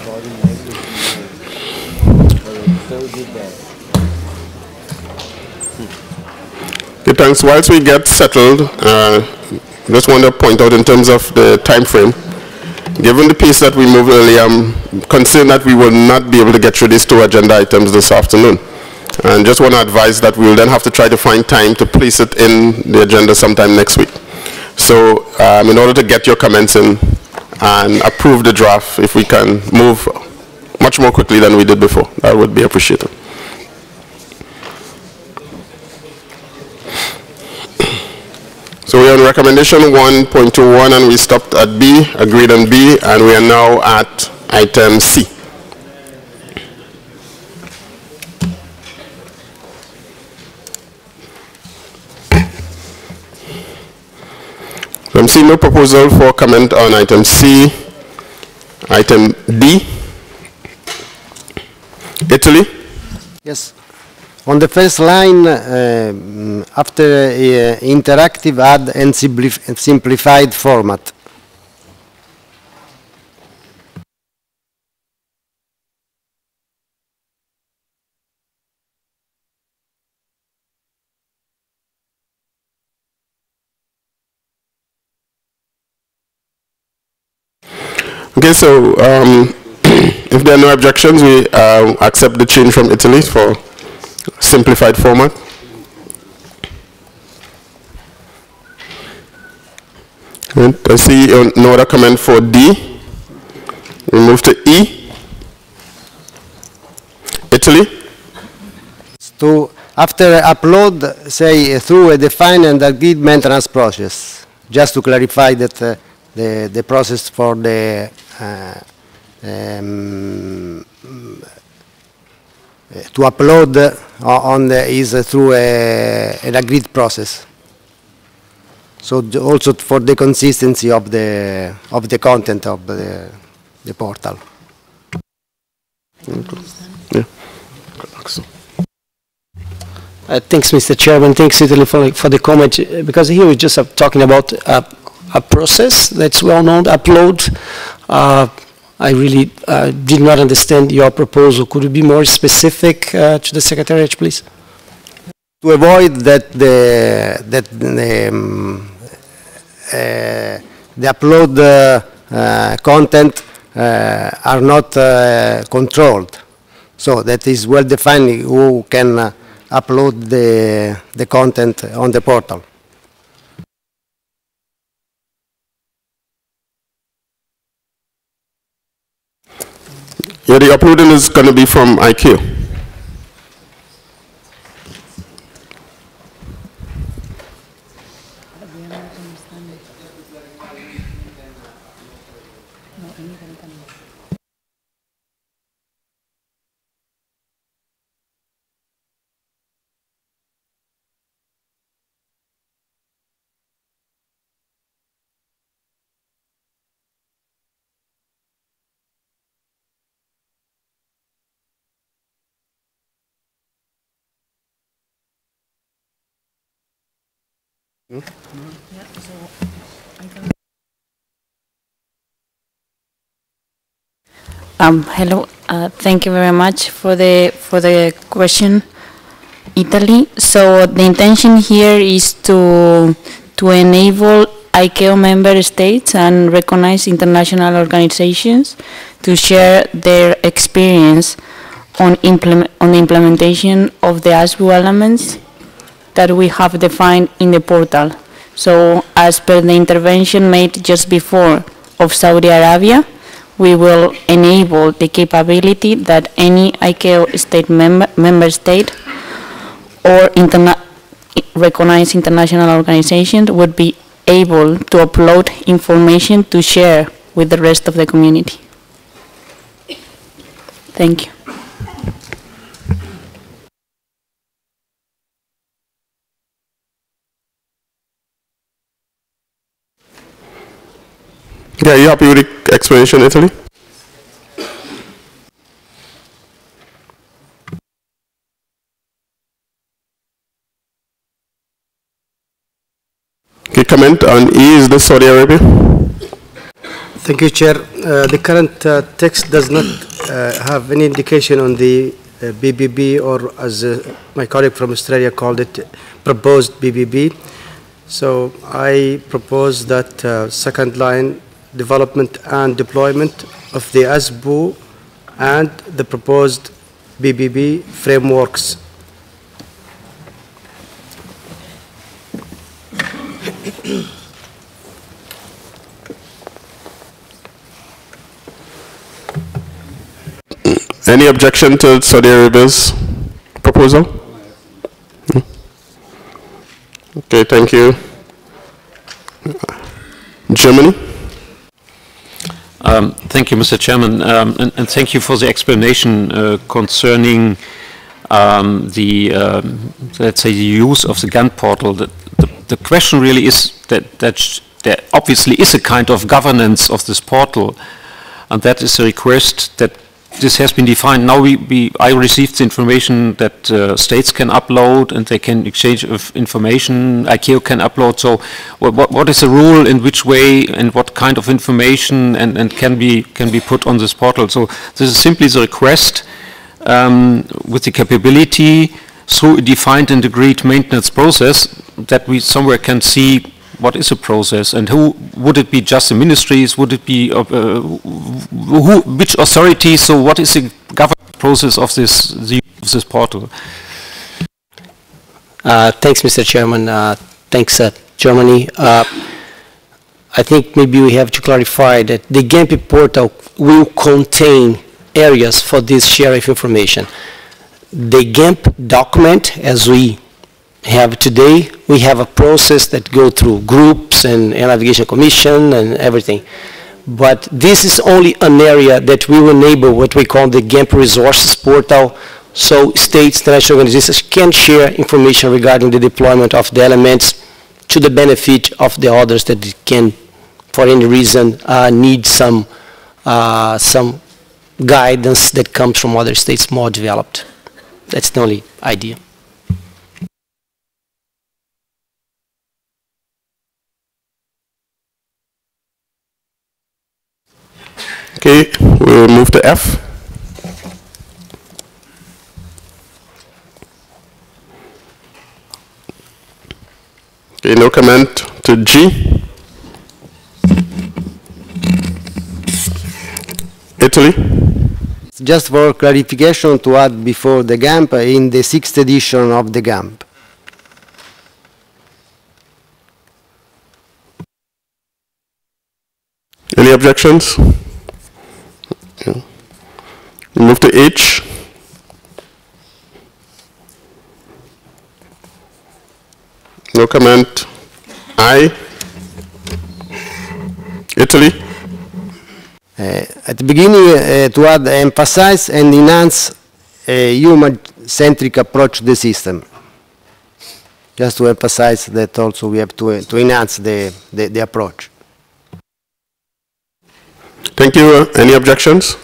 Okay, thanks. Whilst we get settled, just want to point out in terms of the time frame, given the pace that we moved earlier, I'm concerned that we will not be able to get through these two agenda items this afternoon. And just want to advise that we will then have to try to find time to place it in the agenda sometime next week. So in order to get your comments in and approve the draft, if we can move much more quickly than we did before, that would be appreciated. So we're on recommendation 1.21 and we stopped at B, agreed on B, and we are now at item C. So I'm seeing no proposal for comment on item C. Item D. Italy. Yes. On the first line, after interactive, add and simplified format. Okay, so if there are no objections, we accept the change from Italy for simplified format. And I see no other comment for D. We move to E. Italy. So after upload, say through a defined and agreed maintenance process, just to clarify that the process for the to upload is through an agreed process. So also for the consistency of the content of the portal. Yeah. Thanks, Mr. Chairman. Thanks, Italy, for the comment. Because here we're just talking about a process that's well known, upload. I really did not understand your proposal. Could you be more specific to the Secretariat, please? To avoid that the upload content are not controlled. So that is well defined who can upload the content on the portal. Yeah, the uploading is going to be from ICAO. Hello. Thank you very much for the question, Italy. So the intention here is to enable ICAO member states and recognized international organizations to share their experience on the implementation of the ASBU elements that we have defined in the portal. So as per the intervention made just before of Saudi Arabia, we will enable the capability that any ICAO state member state or recognized international organizations would be able to upload information to share with the rest of the community. Thank you. Yeah, you happy with the explanation, Italy? Okay, comment on E, is this Saudi Arabia? Thank you, Chair. The current text does not have any indication on the BBB, or as my colleague from Australia called it, proposed BBB. So I propose that second line, development and deployment of the ASBU and the proposed BBB frameworks. Any objection to Saudi Arabia's proposal? No? Okay, thank you. Germany? Thank you, Mr. Chairman, and thank you for the explanation concerning let's say, the use of the GAN portal. The question really is that there obviously is a kind of governance of this portal, and that is a request that this has been defined. Now I received the information that states can upload and they can exchange of information, ICAO can upload. So what is the rule, in which way, and what kind of information and can be put on this portal? So this is simply the request with the capability through a defined and agreed maintenance process that we somewhere can see what is a process, and who would it be? Just the ministries? Would it be which authorities? So what is the government process of this portal? Thanks, Mr. Chairman. Thanks, Germany. I think maybe we have to clarify that the GAMP portal will contain areas for this share of information. The GAMP document, as we have today, we have a process that go through groups and Navigation Commission and everything. But this is only an area that will enable what we call the GAMP resources portal, so states, international organizations can share information regarding the deployment of the elements to the benefit of the others that can, for any reason, need some guidance that comes from other states more developed. That's the only idea. Okay, we'll move to F. Okay, no comment to G. Italy. Just for clarification to add before the GAMP, in the 6th edition of the GAMP. Any objections? Okay. We move to H. No comment. I. Italy. At the beginning, to add, emphasize and enhance a human-centric approach to the system. Just to emphasize that also we have to enhance the approach. Thank you. Any objections?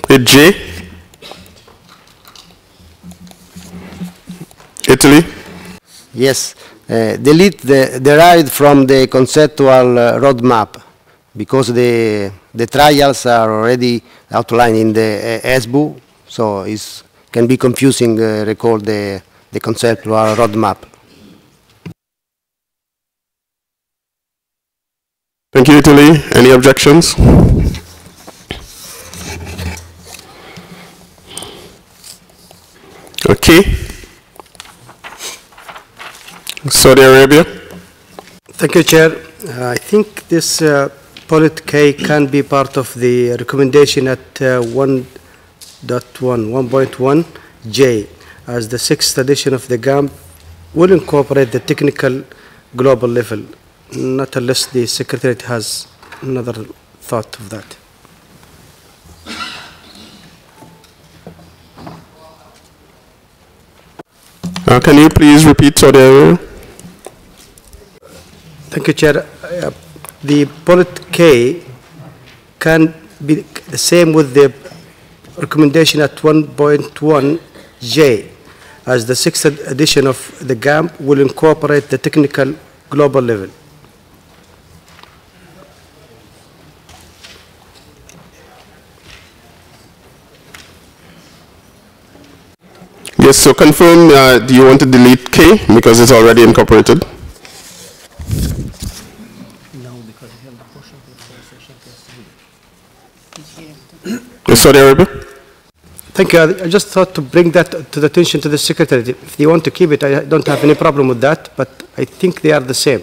Okay. J. Italy. Yes. Delete derived from the conceptual roadmap, because the trials are already outlined in the ASBU, so it can be confusing, recall the conceptual roadmap. Thank you, Italy. Any objections? Okay. Saudi Arabia. Thank you, Chair. I think this Polit K can be part of the recommendation at 1.1J, as the 6th edition of the GAMP will incorporate the technical global level, not unless the Secretariat has another thought of that. Can you please repeat Saudi Arabia? Thank you, Chair. The Polit K can be the same with the recommendation at 1.1J, as the 6th edition of the GAMP will incorporate the technical global level. Yes, so confirm, do you want to delete K because it's already incorporated? No, because we have the portion of the Yes, Saudi Arabia? Thank you. I just thought to bring that to the attention to the Secretary. If they want to keep it, I don't have any problem with that, but I think they are the same.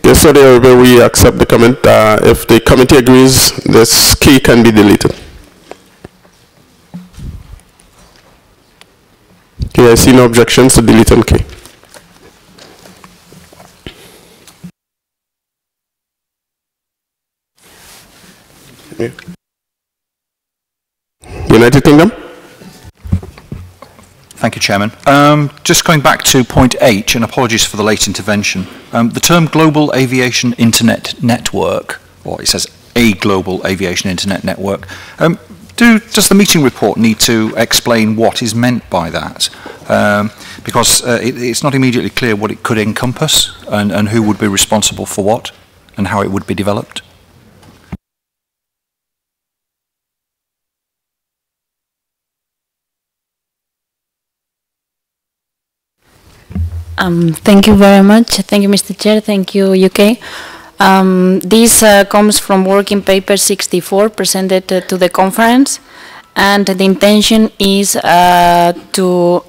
Yes, Saudi Arabia, we accept the comment. If the committee agrees, this key can be deleted. Okay, I see no objections to delete on key. Yeah. United Kingdom? Thank you, Chairman. Just going back to point H, and apologies for the late intervention. The term Global Aviation Internet Network, or it says a Global Aviation Internet Network, does the meeting report need to explain what is meant by that? Because it's not immediately clear what it could encompass and who would be responsible for what and how it would be developed. Thank you very much. Thank you, Mr. Chair. Thank you, UK. This comes from working paper 64 presented to the conference, and the intention is to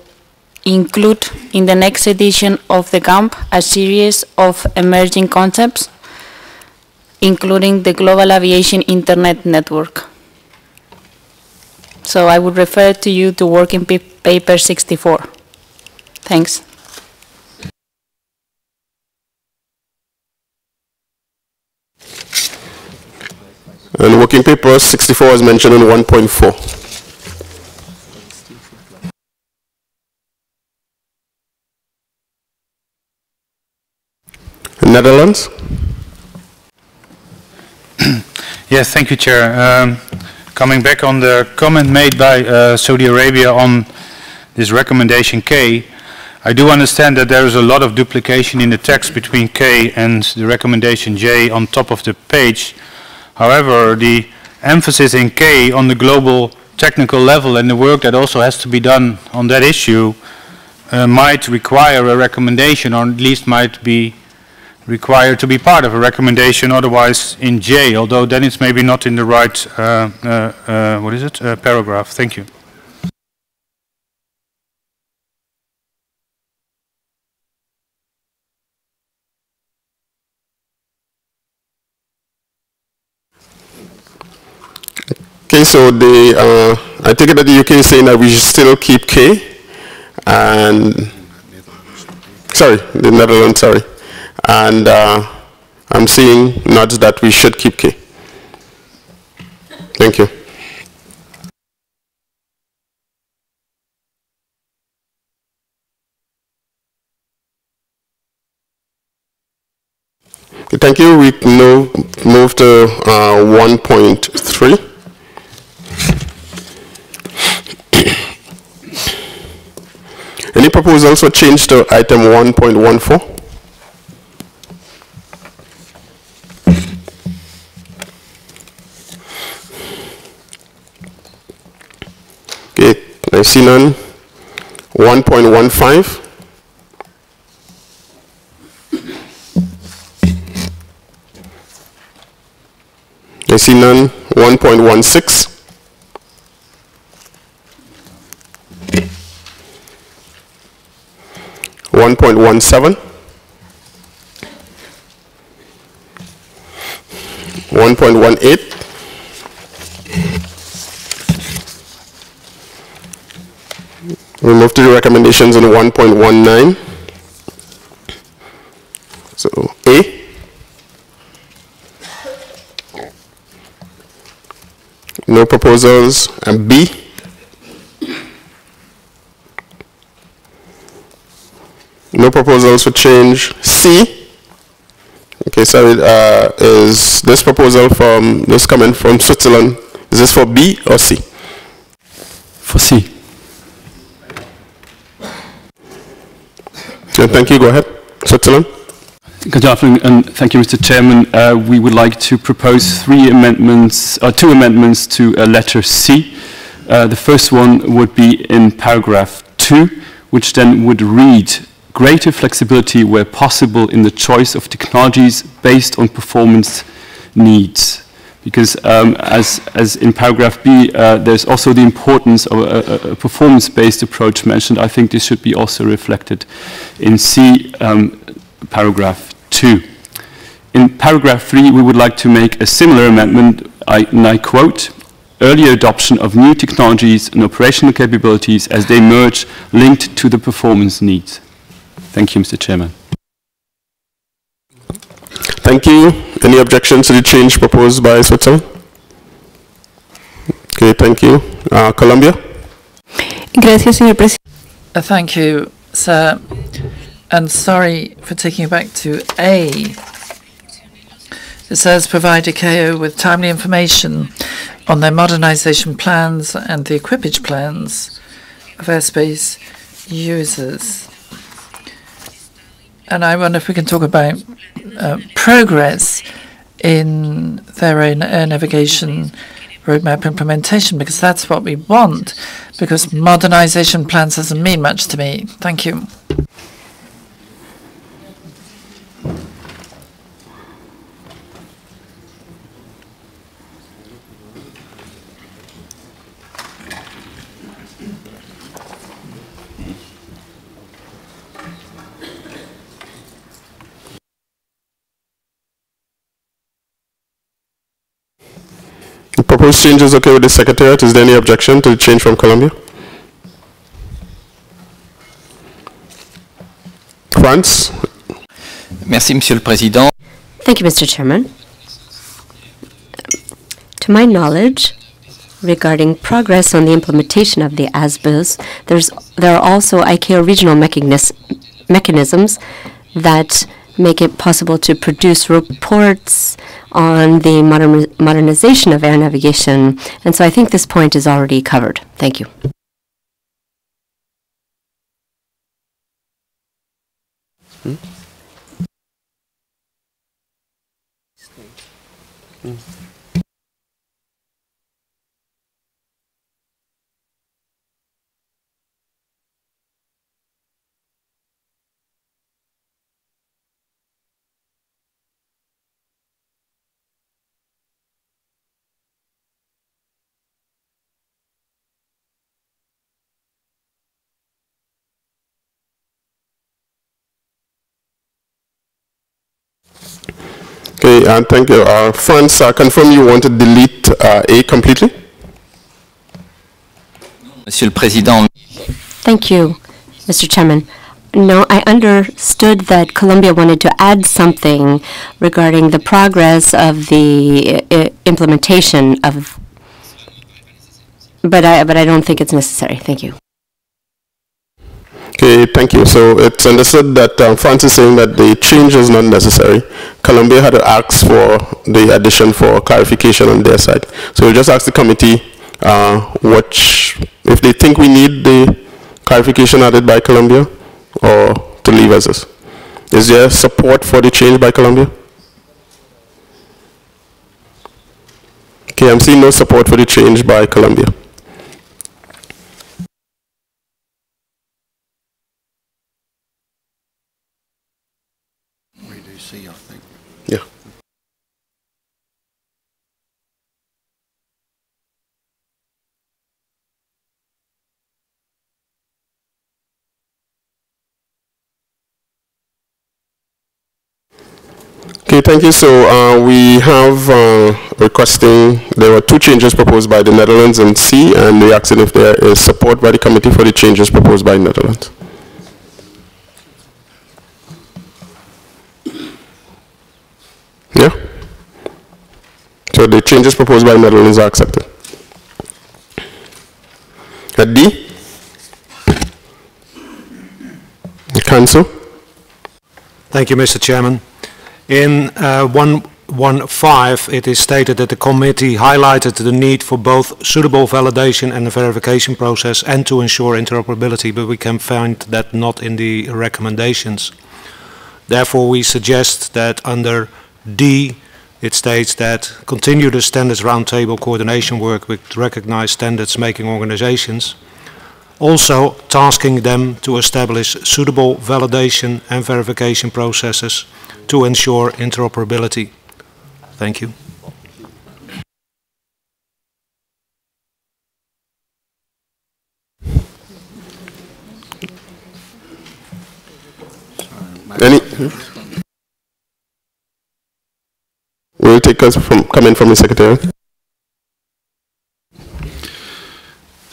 include in the next edition of the camp a series of emerging concepts, including the Global Aviation Internet Network. So I would refer to you to working paper 64. Thanks. And working paper 64 is mentioned in 1.4. Netherlands? Yes, thank you, Chair. Coming back on the comment made by Saudi Arabia on this recommendation K, I do understand that there is a lot of duplication in the text between K and the recommendation J on top of the page. However, the emphasis in K on the global technical level and the work that also has to be done on that issue might require a recommendation, or at least might be required to be part of a recommendation, otherwise in J, although then it's maybe not in the right paragraph. Thank you. Okay, so I take it that the UK is saying that we should still keep K, and sorry, the Netherlands, sorry, and I'm seeing nods that we should keep K. Thank you. Okay, thank you. We now move to 1.3. Any proposals for change to item 1.14? Okay, I see none. 1.15. I see none. 1.16. 1.17, 1.18, we move to the recommendations on 1.19. So A, no proposals, and B, No proposals for change. C. Okay, so is this proposal from, this coming from Switzerland, is this for B or C? For C. Okay, thank you, go ahead. Switzerland. Good afternoon, and thank you, Mr. Chairman. We would like to propose two amendments to letter C. The first one would be in paragraph 2, which then would read, greater flexibility where possible in the choice of technologies based on performance needs. Because as in paragraph B, there's also the importance of a performance-based approach mentioned. I think this should be also reflected in C, paragraph 2. In paragraph 3, we would like to make a similar amendment, and I quote, earlier adoption of new technologies and operational capabilities as they merge linked to the performance needs. Thank you, Mr. Chairman. Thank you. Any objections to the change proposed by Switzerland? Okay, thank you. Colombia? Gracias, señor presidente. Thank you, sir. And sorry for taking you back to A. It says provide ICAO with timely information on their modernization plans and the equipage plans of airspace users. And I wonder if we can talk about progress in their own air navigation roadmap implementation, because that's what we want, because modernization plans doesn't mean much to me. Thank you. The proposed change is okay with the Secretariat. Is there any objection to the change from Colombia? France? Merci, Monsieur le Président. Thank you, Mr. Chairman. To my knowledge, regarding progress on the implementation of the ASBIS, there are also ICAO regional mechanisms that make it possible to produce reports on the modernization of air navigation. And so I think this point is already covered. Thank you. Okay, and thank you. France, confirm you want to delete A completely? Monsieur le Président. Thank you, Mr. Chairman. No, I understood that Colombia wanted to add something regarding the progress of the implementation of, but I don't think it's necessary. Thank you. Okay, thank you. So it's understood that France is saying that the change is not necessary. Colombia had to ask for the addition for clarification on their side. So we'll just ask the committee if they think we need the clarification added by Colombia or to leave as is. Is there support for the change by Colombia? Okay, I'm seeing no support for the change by Colombia. Yeah. Okay, thank you. So we have requesting, there were two changes proposed by the Netherlands in C, and we're asking if there is support by the committee for the changes proposed by the Netherlands. Yeah? So the changes proposed by the Netherlands are accepted. At D? Cancel? Thank you, Mr. Chairman. In 115, it is stated that the committee highlighted the need for both suitable validation and the verification process and to ensure interoperability, but we can find that not in the recommendations. Therefore, we suggest that under D, it states that continue the standards roundtable coordination work with recognized standards making organizations, also tasking them to establish suitable validation and verification processes to ensure interoperability. Thank you. We'll take us from comment from the Secretary.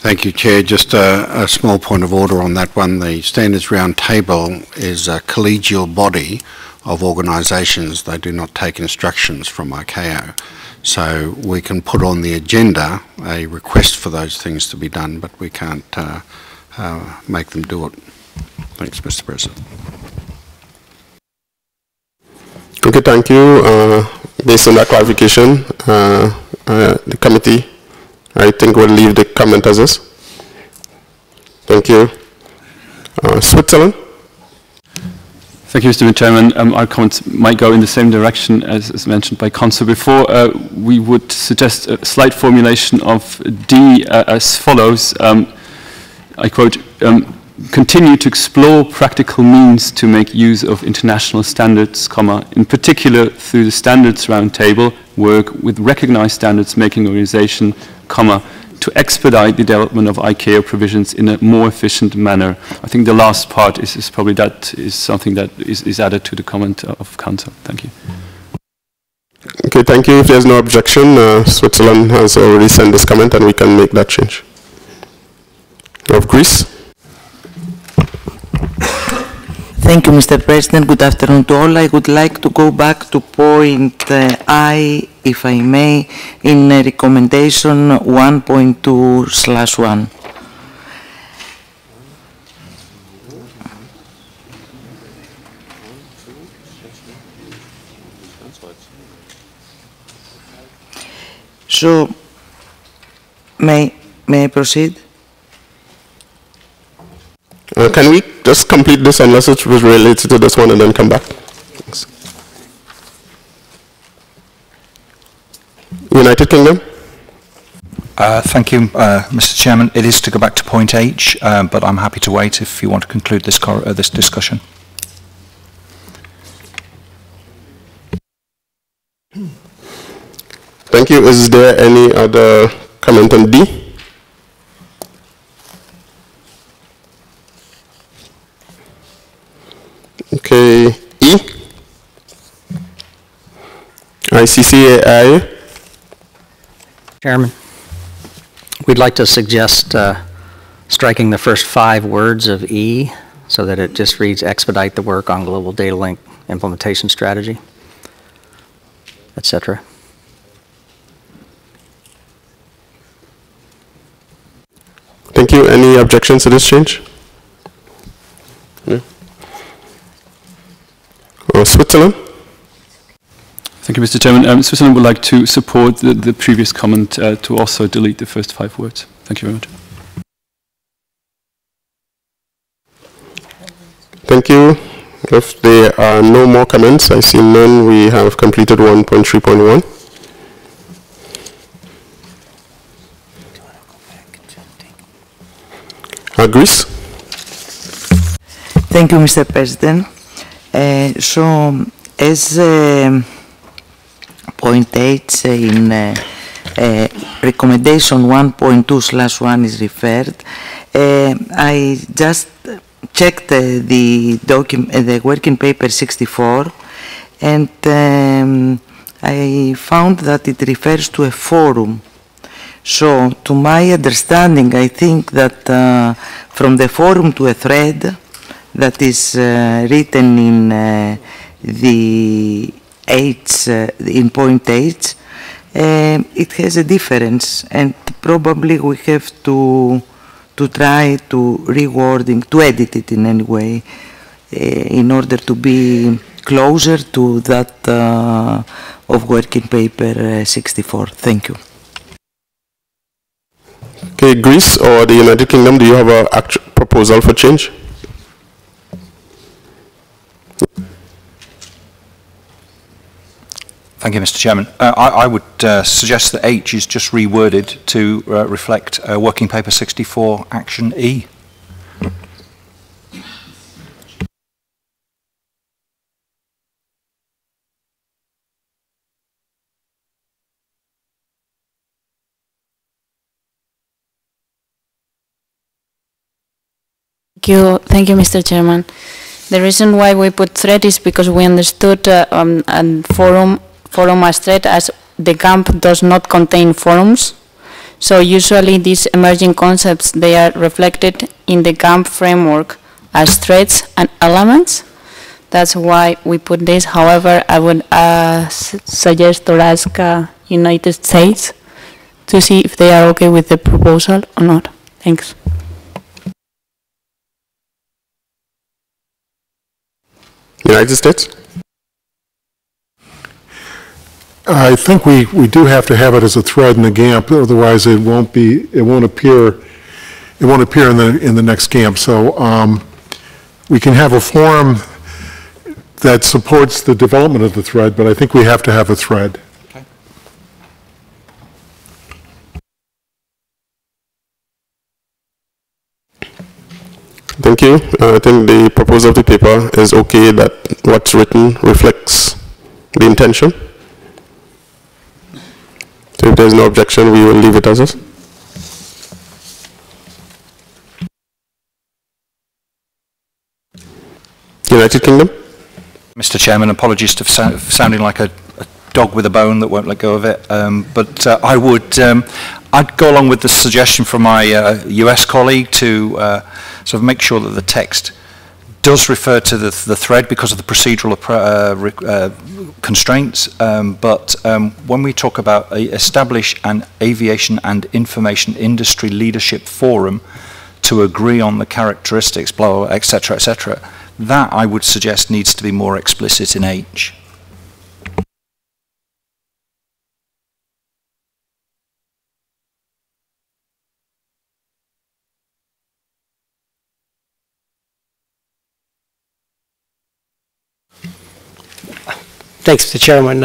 Thank you, Chair. Just a small point of order on that one. The Standards Roundtable is a collegial body of organisations. They do not take instructions from ICAO. So we can put on the agenda a request for those things to be done, but we can't make them do it. Thanks, Mr. President. Okay, thank you. Based on that clarification, the committee, I think, will leave the comment as is. Thank you. Switzerland. Thank you, Mr. Chairman. Our comments might go in the same direction as mentioned by Council before. We would suggest a slight formulation of D as follows. I quote, continue to explore practical means to make use of international standards, in particular through the Standards Roundtable, work with recognized standards making organization, to expedite the development of ICAO provisions in a more efficient manner. I think the last part is probably something that is added to the comment of Council. Thank you. Okay, thank you. If there's no objection, Switzerland has already sent this comment and we can make that change. Of Greece. Thank you, Mr. President. Good afternoon to all. I would like to go back to point I, if I may, in recommendation 1.2/1. So, may I proceed? Can we just complete this unless it was related to this one and then come back? Thanks. United Kingdom? Thank you, Mr. Chairman. It is to go back to point H, but I'm happy to wait if you want to conclude this, this discussion. Thank you. Is there any other comment on D? Okay, E. ICCAI. Chairman, we'd like to suggest striking the first 5 words of E so that it just reads expedite the work on global data link implementation strategy, etc. Thank you. Any objections to this change? Switzerland. Thank you, Mr. Chairman. Switzerland would like to support the previous comment to also delete the first 5 words. Thank you very much. Thank you. If there are no more comments, I see none. We have completed 1.3.1. Greece. Thank you, Mr. President. So, as point H in recommendation 1.2/1 is referred, I just checked the working paper 64, and I found that it refers to a forum. So, to my understanding, I think that from the forum to a thread that is written in the H, in point H, it has a difference, and probably we have to try to rewording, to edit it in any way, in order to be closer to that of working paper 64. Thank you. Okay, Greece or the United Kingdom, do you have a proposal for change? Thank you, Mr. Chairman. I would suggest that H is just reworded to reflect Working Paper 64, Action E. Thank you, Mr. Chairman. The reason why we put threat is because we understood and forum as threat as the GAMP does not contain forums. So usually these emerging concepts, they are reflected in the GAMP framework as threats and elements. That's why we put this. However, I would suggest or ask United States to see if they are okay with the proposal or not. Thanks. United States? I think we do have to have it as a thread in the GAMP, otherwise it won't appear in the next GAMP. So we can have a forum that supports the development of the thread, but I think we have to have a thread. Okay. Thank you. I think the proposal of the paper is okay, that what's written reflects the intention. So if there's no objection, we will leave it as is. United Kingdom? Mr. Chairman, apologies for sounding like a dog with a bone that won't let go of it, but I'd go along with the suggestion from my US colleague to sort of make sure that the text does refer to the thread because of the procedural constraints, but when we talk about establish an aviation and information industry leadership forum to agree on the characteristics, blah, blah, et cetera, that I would suggest needs to be more explicit in H. Thanks, Mr. Chairman.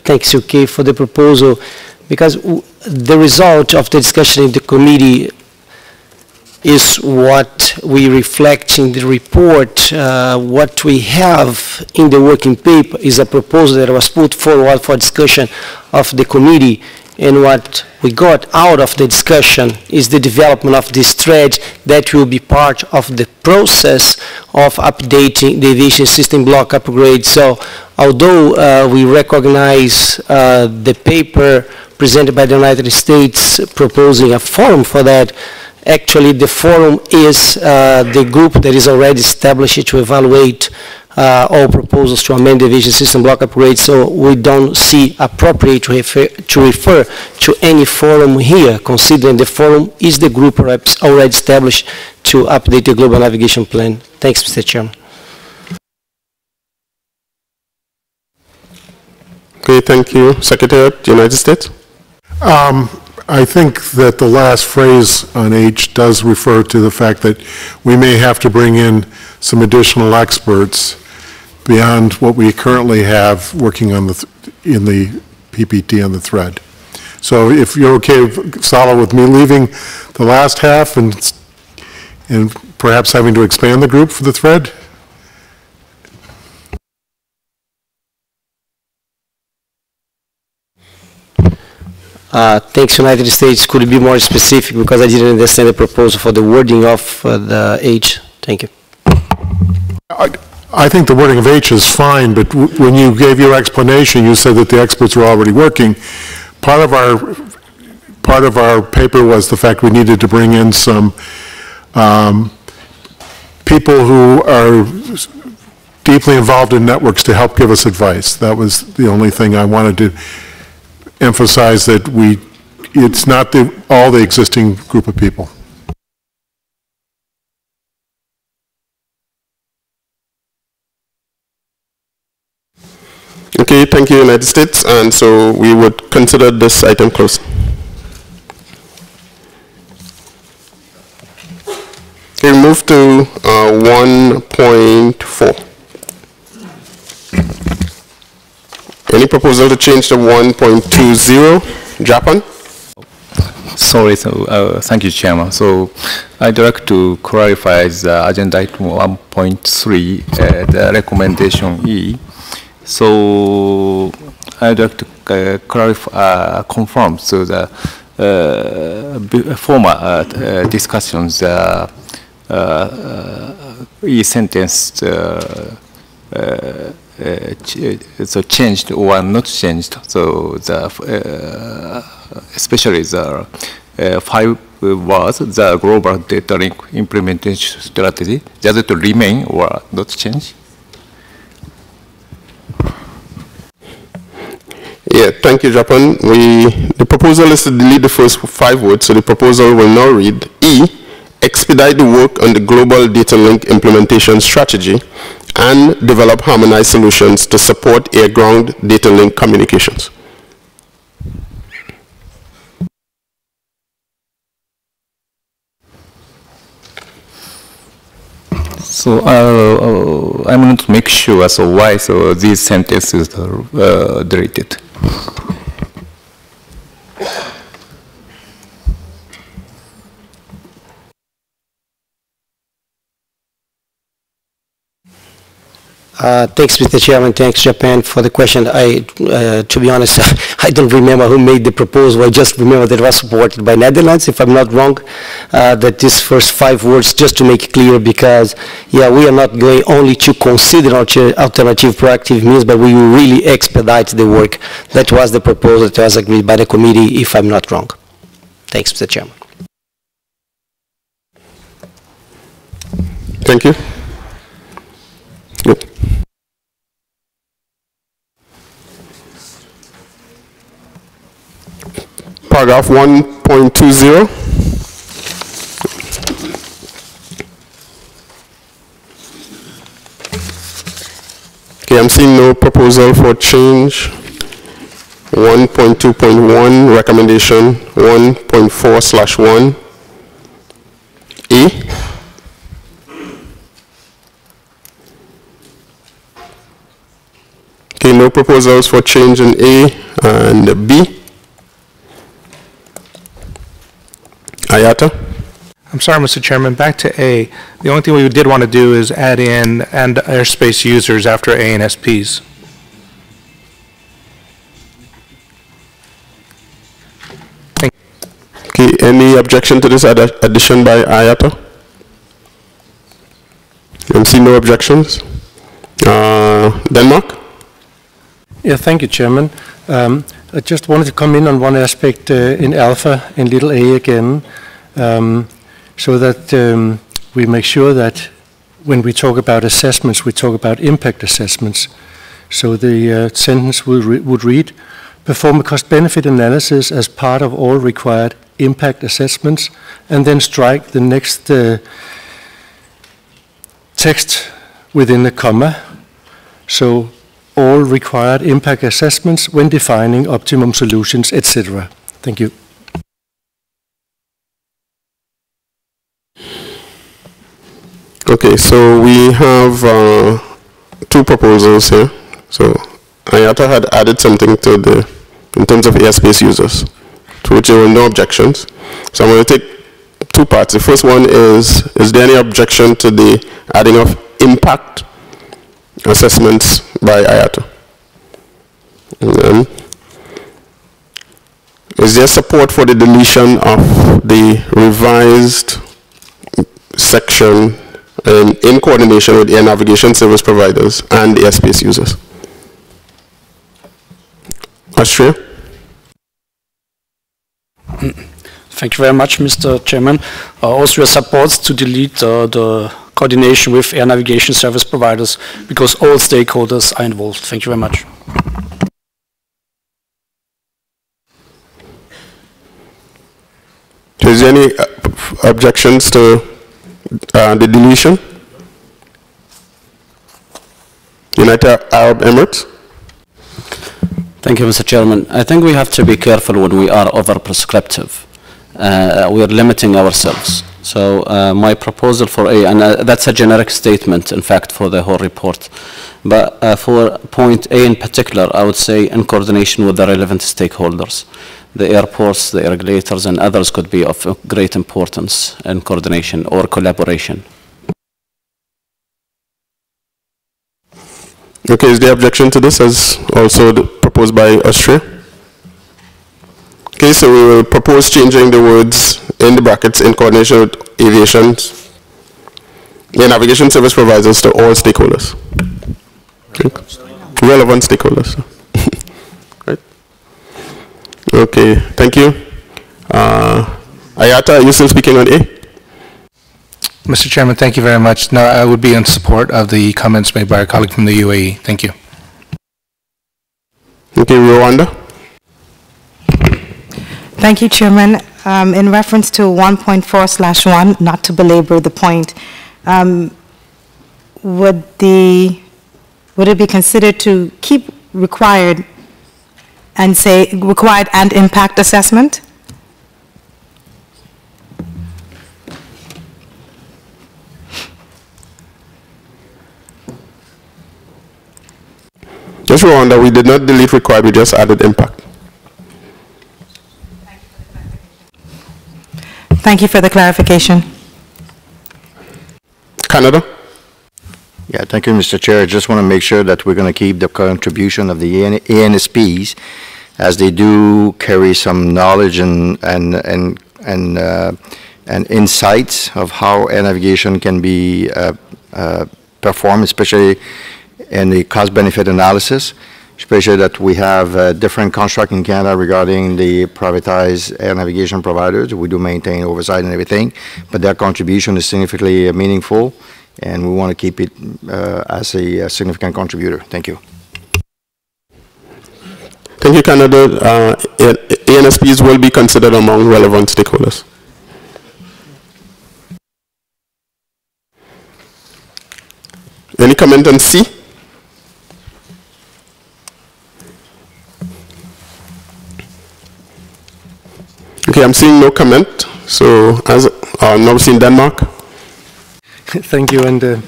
Thanks, UK, for the proposal, because the result of the discussion in the committee is what we reflect in the report. What we have in the working paper is a proposal that was put forward for discussion of the committee, and what we got out of the discussion is the development of this thread that will be part of the process of updating the aviation system block upgrade. So although we recognize the paper presented by the United States proposing a forum for that, actually the forum is the group that is already established to evaluate all proposals to amend the aviation system block upgrade, so we don't see appropriate to refer to any forum here, considering the forum is the group already established to update the global navigation plan. Thanks, Mr. Chairman. Okay, thank you. Secretariat, United States? I think that the last phrase on H does refer to the fact that we may have to bring in some additional experts beyond what we currently have working on in the PPT on the thread. So if you're okay, Sala, with me leaving the last half and perhaps having to expand the group for the thread? Thanks, United States. Could you be more specific, because I didn't understand the proposal for the wording of the H? Thank you. I think the wording of H is fine, but when you gave your explanation, you said that the experts were already working. Part of our paper was the fact we needed to bring in some people who are deeply involved in networks to help give us advice. That was the only thing I wanted to emphasize, that it's not all the existing group of people. Okay, thank you, United States. And so we would consider this item closed. Okay, we move to 1.4. Any proposal to change to 1.20, Japan? Sorry, thank you, Chairman. So I'd like to clarify the agenda item 1.3, the recommendation E. So I'd like to clarify, confirm so the former discussions, E sentence so changed or not changed. So the especially the 5 words, the global data link implementation strategy, does it remain or not change? Yeah, thank you, Japan. The proposal is to delete the first 5 words, so the proposal will now read E, expedite the work on the global data link implementation strategy and develop harmonized solutions to support air-ground data link communications. So I'm going to make sure, so why so these sentences are deleted. Thanks, Mr. Chairman. Thanks, Japan, for the question. To be honest, I don't remember who made the proposal. I just remember that it was supported by Netherlands, if I'm not wrong, that these first 5 words, just to make it clear, because, yeah, we are not going only to consider alternative proactive means, but we will really expedite the work. That was the proposal that was agreed by the committee, if I'm not wrong. Thanks, Mr. Chairman. Thank you. Good. Paragraph 1.20. Okay, I'm seeing no proposal for change. 1.2.1, recommendation 1.4/1. E. Okay, no proposals for change in A and B. Ayata? I'm sorry, Mr. Chairman, back to A. The only thing we did want to do is add in and airspace users after A and SPs. Okay, any objection to this addition by Ayata? I see no objections. Denmark? Yeah, thank you, Chairman. I just wanted to come in on one aspect in alpha, in little a again, so that we make sure that when we talk about assessments, we talk about impact assessments. So the sentence would read, perform a cost-benefit analysis as part of all required impact assessments, and then strike the next text within a comma. So all required impact assessments when defining optimum solutions, etc. Thank you. Okay, so we have 2 proposals here. So Ayata had added something to in terms of airspace users, to which there were no objections. So I'm going to take 2 parts. The first one is there any objection to the adding of impact assessments by Ayata? Is there support for the deletion of the revised section in coordination with air navigation service providers and airspace users? Austria? Thank you very much, Mr. Chairman. Austria supports to delete the coordination with air navigation service providers because all stakeholders are involved. Thank you very much. Is there any objections to the deletion? United Arab Emirates? Thank you, Mr. Chairman. I think we have to be careful when we are over-prescriptive. We are limiting ourselves. So my proposal for A, and that's a generic statement, in fact, for the whole report. But for point A in particular, I would say in coordination with the relevant stakeholders. The airports, the regulators, and others could be of great importance in coordination or collaboration. Okay, is there objection to this as also proposed by Austria? Okay, so we will propose changing the words in the brackets in coordination with aviation, the navigation service providers to all stakeholders. Okay. Relevant stakeholders. Right? Okay, thank you. Ayata, are you still speaking on A? Mr. Chairman, thank you very much. No, I would be in support of the comments made by our colleague from the UAE. Thank you. Okay, Rwanda. Thank you, Chairman. In reference to 1.4/1, not to belabor the point, would it be considered to keep required and say required and impact assessment? Just Rwanda, we did not delete required, we just added impact. Thank you for the clarification. Canada? Yeah, thank you, Mr. Chair. I just want to make sure that we're going to keep the contribution of the ANSPs, as they do carry some knowledge and insights of how air navigation can be performed, especially in the cost-benefit analysis, especially that we have different construct in Canada regarding the privatized air navigation providers. We do maintain oversight and everything, but their contribution is significantly meaningful, and we want to keep it as a significant contributor. Thank you. Thank you, Canada. ANSPs will be considered among relevant stakeholders. Any comment on C? Okay, I'm seeing no comment. So, as now seeing Denmark. Thank you, and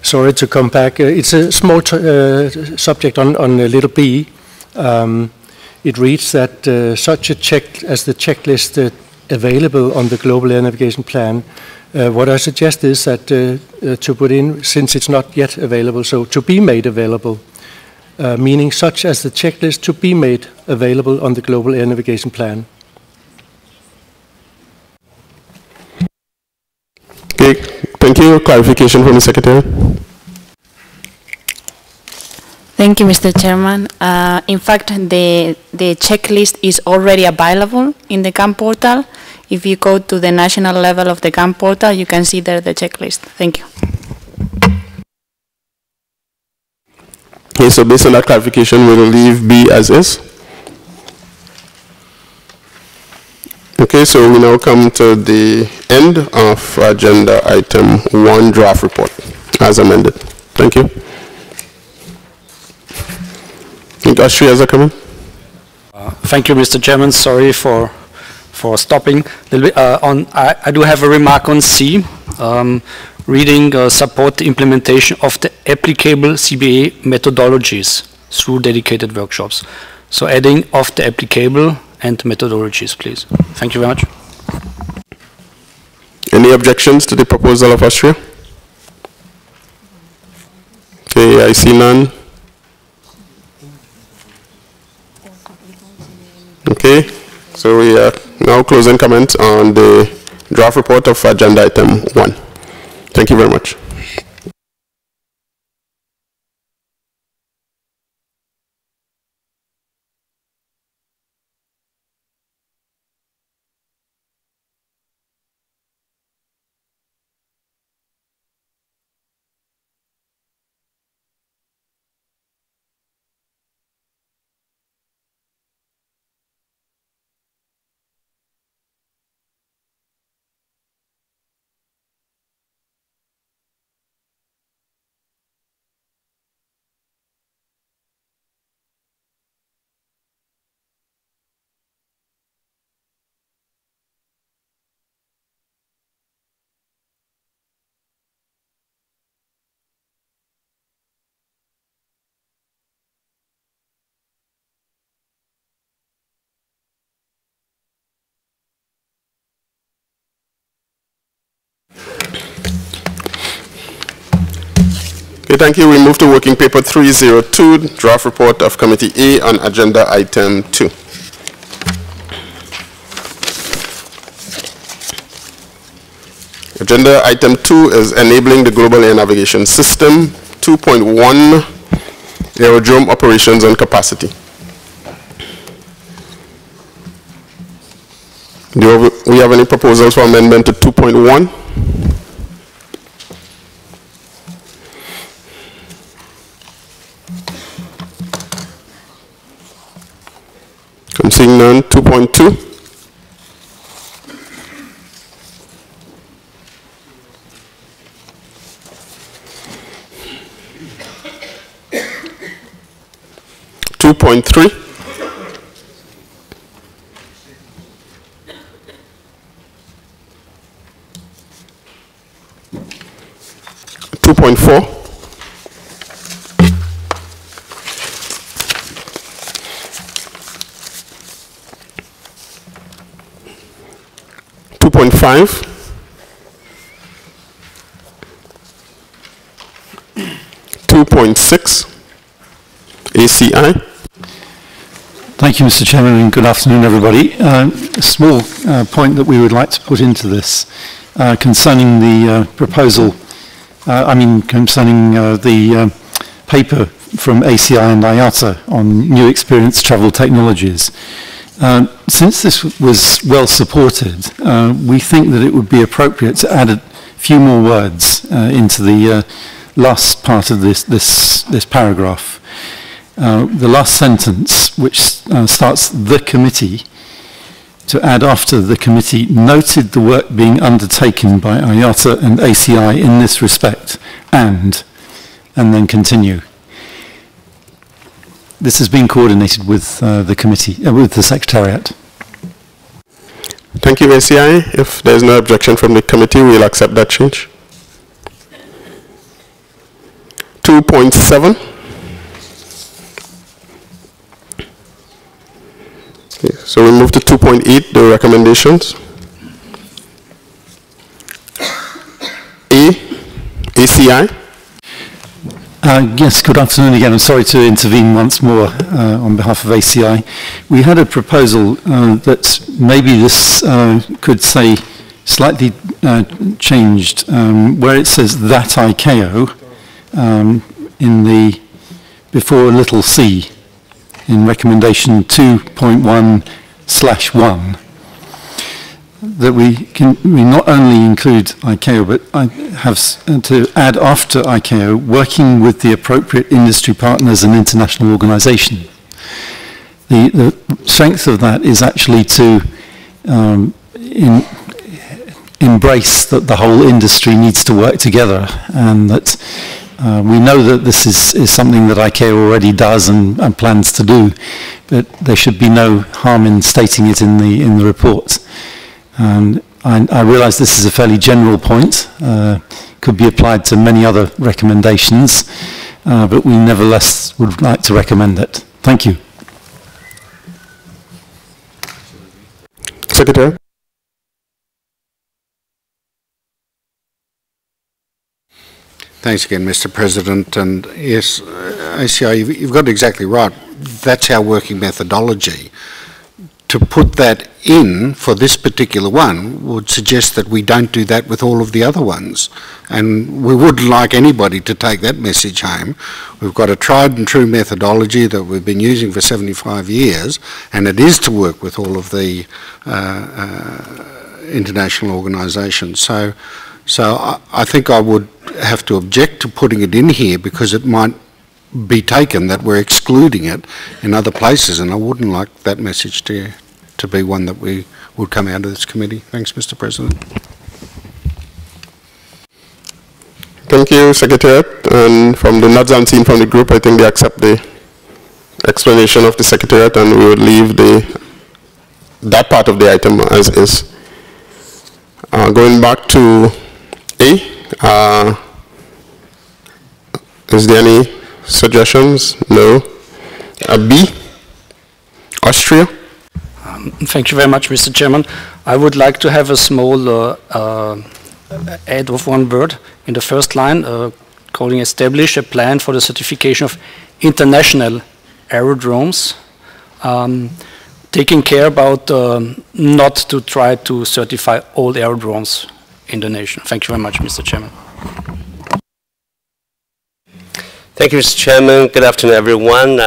sorry to come back. It's a small subject on little b. It reads that such a check as the checklist available on the Global Air Navigation Plan. What I suggest is that to put in, since it's not yet available, so to be made available, meaning such as the checklist to be made available on the Global Air Navigation Plan. Okay, thank you. Clarification from the Secretary. Thank you, Mr. Chairman. In fact, the checklist is already available in the CAMP portal. If you go to the national level of the CAMP portal, you can see there the checklist. Thank you. Okay, so based on that clarification, we will leave B as is. Okay, so we now come to the end of agenda item 1, draft report, as amended. Thank you. I think Austria has a comment. Thank you, Mr. Chairman. Sorry for stopping. I do have a remark on C. Reading support the implementation of the applicable CBA methodologies through dedicated workshops. So adding of the applicable and methodologies, please. Thank you very much. Any objections to the proposal of Austria? Okay, I see none. Okay, so we are now closing comments on the draft report of agenda item 1. Thank you very much. Okay, thank you. We move to working paper 302, draft report of Committee A on agenda item 2. Agenda item 2 is enabling the global air navigation system, 2.1, aerodrome operations and capacity. Do we have any proposals for amendment to 2.1? I'm seeing none. 2.2. .3. 2.4. 2.5. 2.6. ACI. Thank you, Mr. Chairman, and good afternoon, everybody. A small point that we would like to put into this concerning the proposal, concerning the paper from ACI and IATA on new experience travel technologies. Since this was well supported, we think that it would be appropriate to add a few more words into the last part of this paragraph. The last sentence, which starts "the committee," to add after "the committee noted the work being undertaken by IATA and ACI in this respect," and then continue. This has been coordinated with the committee, with the Secretariat. Thank you, ACI. If there is no objection from the committee, we will accept that change. 2.7. Okay, so we move to 2.8, the recommendations. ACI. Yes, good afternoon again. I'm sorry to intervene once more on behalf of ACI. We had a proposal that maybe this could say slightly changed, where it says that ICAO in the before a little c in recommendation 2.1/1, that we not only include ICAO, but I have to add after ICAO, working with the appropriate industry partners and international organization. The strength of that is actually to embrace that the whole industry needs to work together, and that we know that this is something that ICAO already does and plans to do, but there should be no harm in stating it in the report. And I realise this is a fairly general point, could be applied to many other recommendations, but we nevertheless would like to recommend it. Thank you. Secretary. Thanks again, Mr. President. And yes, ACI, you've got it exactly right. That's our working methodology. To put that in for this particular one would suggest that we don't do that with all of the other ones. And we wouldn't like anybody to take that message home. We've got a tried and true methodology that we've been using for 75 years, and it is to work with all of the international organisations. So I think I would have to object to putting it in here, because it might be taken that we're excluding it in other places, and I wouldn't like that message to be one that we would come out of this committee. Thanks, Mr. President. Thank you, Secretariat. And from the nods unseen from the group, I think they accept the explanation of the Secretariat, and we would leave that part of the item as is. Going back to A, is there any suggestions? No. B, Austria. Thank you very much, Mr. Chairman. I would like to have a small add of one word in the first line, calling establish a plan for the certification of international aerodromes, taking care about not to try to certify all aerodromes in the nation. Thank you very much, Mr. Chairman. Thank you, Mr. Chairman. Good afternoon, everyone.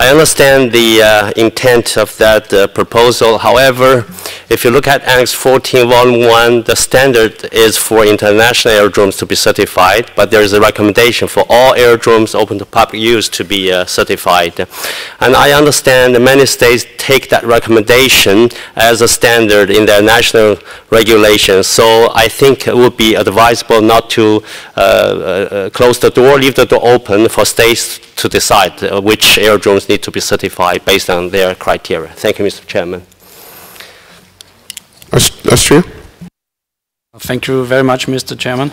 I understand the intent of that proposal. However, if you look at Annex 14, Volume 1, the standard is for international aerodromes to be certified, but there is a recommendation for all aerodromes open to public use to be certified. And I understand that many states take that recommendation as a standard in their national regulations. So I think it would be advisable not to close the door, leave the door open for states to decide which aerodromes need to be certified based on their criteria. Thank you, Mr. Chairman. That's true. Thank you very much, Mr. Chairman.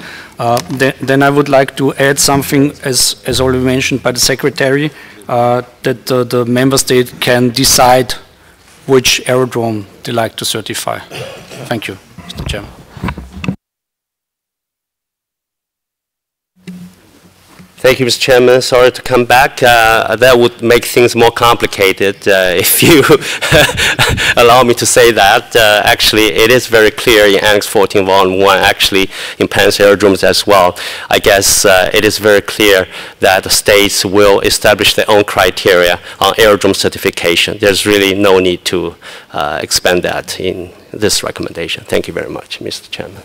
Then I would like to add something, as already mentioned by the Secretary, that the member state can decide which aerodrome they like to certify. Thank you, Mr. Chairman. Thank you, Mr. Chairman. Sorry to come back. That would make things more complicated if you allow me to say that. Actually, it is very clear in Annex 14, Volume 1, actually in Pan's aerodromes as well. I guess it is very clear that the states will establish their own criteria on aerodrome certification. There's really no need to expand that in this recommendation. Thank you very much, Mr. Chairman.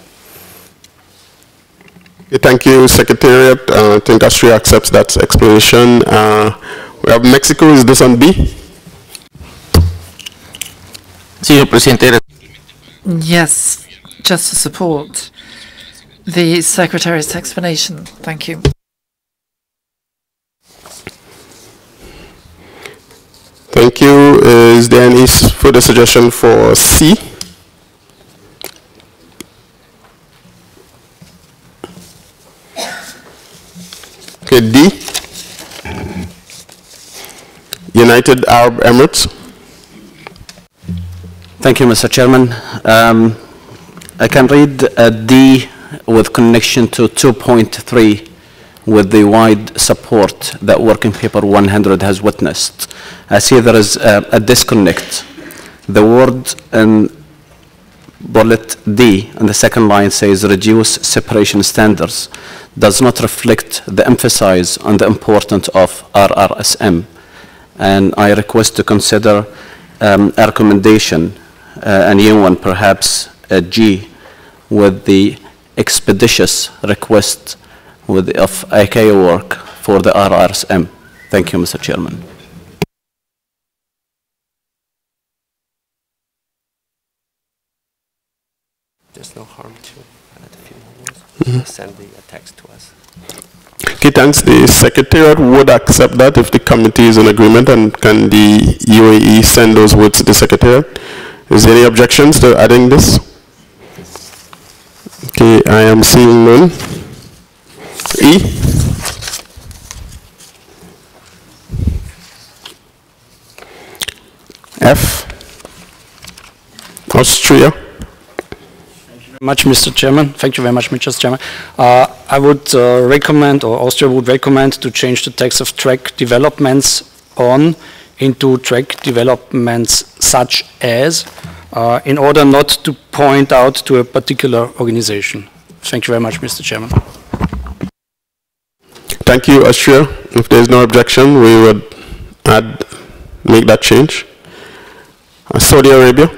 Thank you, Secretariat. I think Austria accepts that explanation. We have Mexico. Is this on B? Yes, just to support the Secretary's explanation. Thank you. Thank you. Is there any further suggestion for C? Okay, D. United Arab Emirates. Thank you, Mr. Chairman. I can read D with connection to 2.3 with the wide support that Working Paper 100 has witnessed. I see there is a disconnect. The word in bullet D on the second line says reduce separation standards does not reflect the emphasis on the importance of RRSM. And I request to consider a recommendation, a new one, perhaps a G, with the expeditious request of ICAO work for the RRSM. Thank you, Mr. Chairman. There's no harm to add a few more words. Send the text to us. Okay, thanks. The Secretariat would accept that if the committee is in agreement, and can the UAE send those words to the Secretariat? Is there any objections to adding this? Okay, I am seeing none. E. F. Austria. Much, Mr. Chairman. Thank you very much, Mr. Chairman. I would recommend, or Austria would recommend, to change the text of track developments on into track developments such as, in order not to point out to a particular organization. Thank you very much, Mr. Chairman. Thank you, Austria. If there is no objection, we would make that change. Saudi Arabia.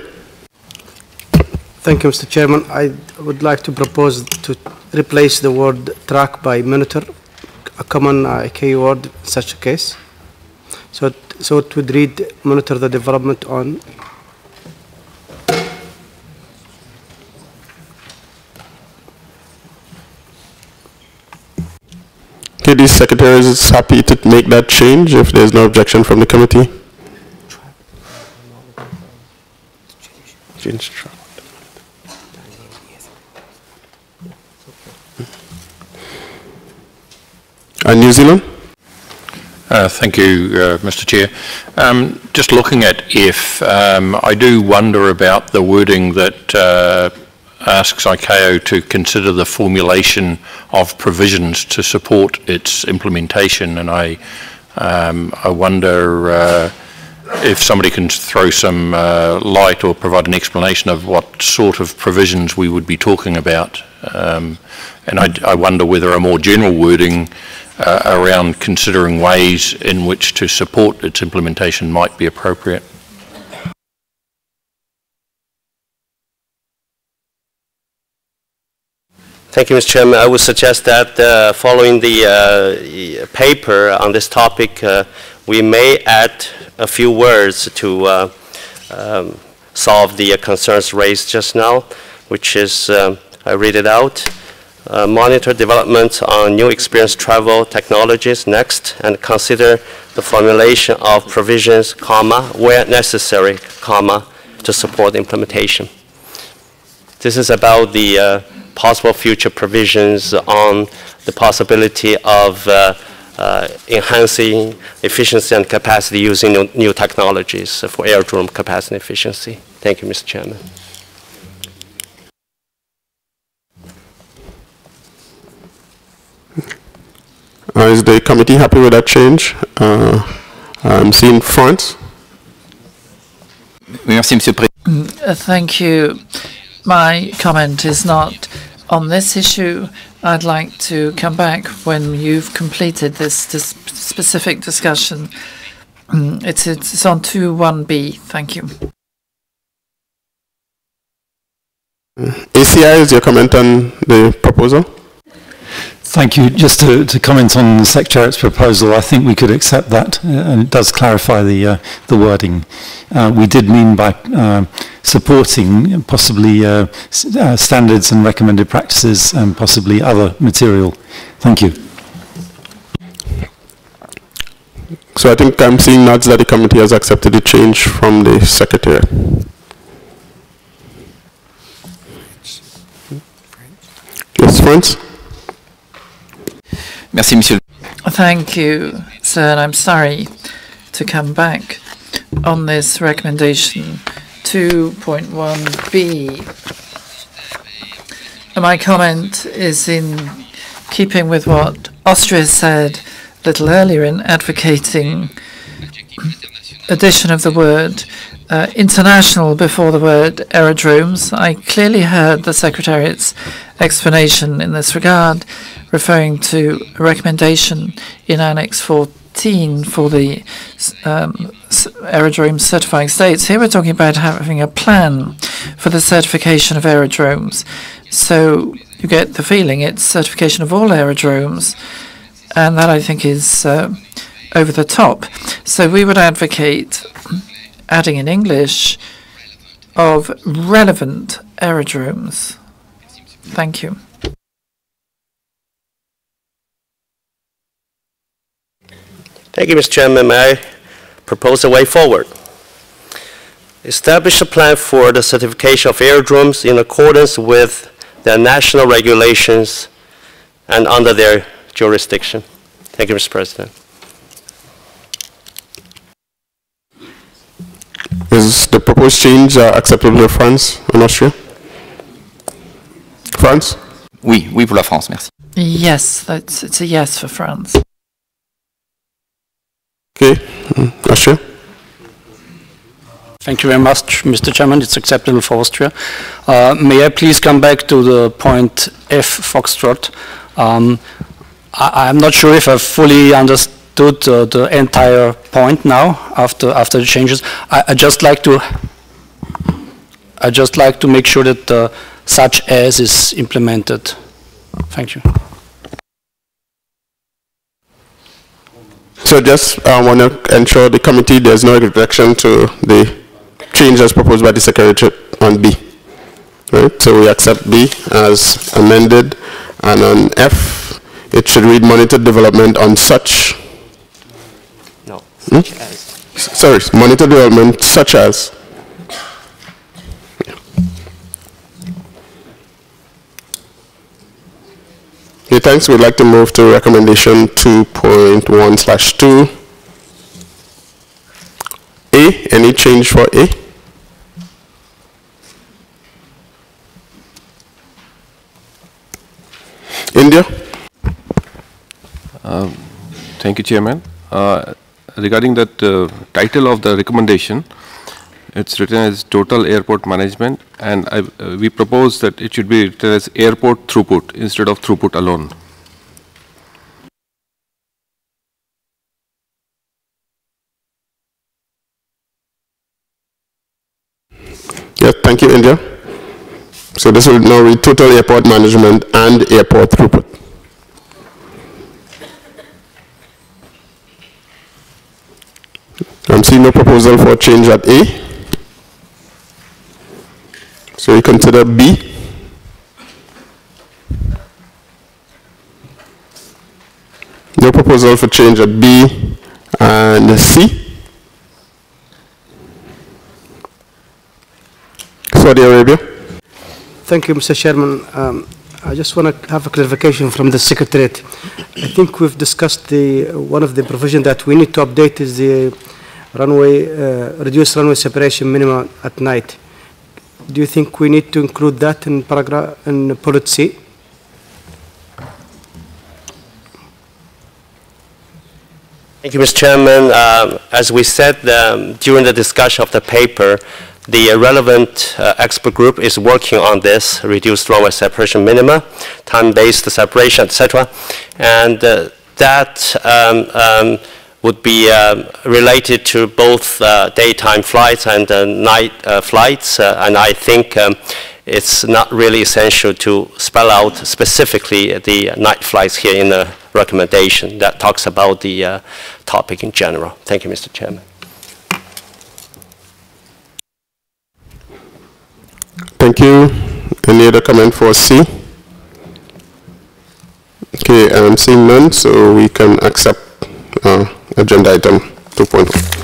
Thank you, Mr. Chairman. I would like to propose to replace the word track by monitor, a common keyword in such a case. So it would read monitor the development on. Okay, the Secretary is happy to make that change if there is no objection from the committee. Change track. New Zealand? Thank you, Mr. Chair. Just looking at F, I do wonder about the wording that asks ICAO to consider the formulation of provisions to support its implementation, and I wonder if somebody can throw some light or provide an explanation of what sort of provisions we would be talking about. And I wonder whether a more general wording around considering ways in which to support its implementation might be appropriate. Thank you, Mr. Chairman. I would suggest that following the paper on this topic, we may add a few words to solve the concerns raised just now, which is, I read it out, monitor development on new experience travel technologies next, and consider the formulation of provisions, comma, where necessary, comma, to support implementation. This is about the possible future provisions on the possibility of enhancing efficiency and capacity using new technologies for aerodrome capacity and efficiency. Thank you, Mr. Chairman. Is the committee happy with that change? I'm seeing France. Thank you. My comment is not on this issue. I'd like to come back when you've completed this specific discussion. It's on 2.1b. Thank you. ACI, is your comment on the proposal? Thank you. Just to comment on the Secretariat's proposal, I think we could accept that, and it does clarify the wording. We did mean by supporting possibly standards and recommended practices and possibly other material. Thank you. So I think I'm seeing nods that the committee has accepted the change from the Secretariat. Yes, France? Merci, Monsieur. Thank you, sir, and I'm sorry to come back on this recommendation 2.1b. My comment is in keeping with what Austria said a little earlier in advocating addition of the word international before the word aerodromes. I clearly heard the Secretariat's explanation in this regard, referring to a recommendation in Annex 14 for the aerodrome certifying states. Here we're talking about having a plan for the certification of aerodromes. So you get the feeling it's certification of all aerodromes, and that I think is over the top. So we would advocate adding in English of relevant aerodromes. Thank you. Thank you, Mr. Chairman. May I propose a way forward? Establish a plan for the certification of aerodromes in accordance with their national regulations and under their jurisdiction. Thank you, Mr. President. Is the proposed change acceptable to France and Austria? France? Oui, oui pour la France, merci. Yes, it's a yes for France. Okay, Austria? Thank you very much, Mr. Chairman. It's acceptable for Austria. May I please come back to the point F Foxtrot? I'm not sure if I fully understood the entire point now after the changes. I just like to make sure that such as is implemented. Thank you. So just want to ensure the committee there's no objection to the change as proposed by the Secretariat on B. Right? So we accept B as amended, and on F it should read monitor development on such. No, such as. Sorry, monitor development such as. Okay, thanks. We'd like to move to recommendation 2.1/2. A, any change for A? Thank you, Chairman. Regarding that title of the recommendation, it's written as Total Airport Management, and we propose that it should be written as Airport Throughput instead of Throughput alone. Yeah, thank you, India. So this will now read Total Airport Management and Airport Throughput. I'm seeing no proposal for change at A. So we consider B. No proposal for change at B and C. Saudi Arabia. Thank you, Mr. Chairman. I just want to have a clarification from the Secretariat. I think we've discussed one of the provisions that we need to update is the runway, reduced runway separation minimum at night. Do you think we need to include that in paragraph in bullet C? Thank you, Mr. Chairman. As we said during the discussion of the paper, the relevant expert group is working on this reduced runway separation minima, time-based separation, etc. And that would be related to both daytime flights and night flights. And I think it's not really essential to spell out specifically the night flights here in the recommendation that talks about the topic in general. Thank you, Mr. Chairman. Thank you. Any other comment for C? Okay, I'm seeing none, so we can accept agenda item 2.0.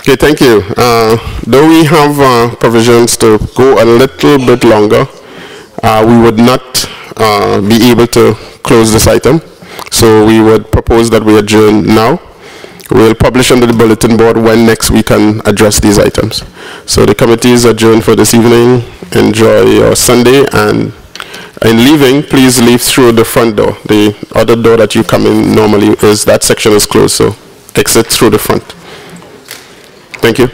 Okay, thank you. Though we have provisions to go a little bit longer, we would not be able to close this item. So we would propose that we adjourn now. We'll publish under the bulletin board when next we can address these items. So the committee is adjourned for this evening. Enjoy your Sunday, and in leaving, please leave through the front door. The other door that you come in normally that section is closed, so exit through the front. Thank you.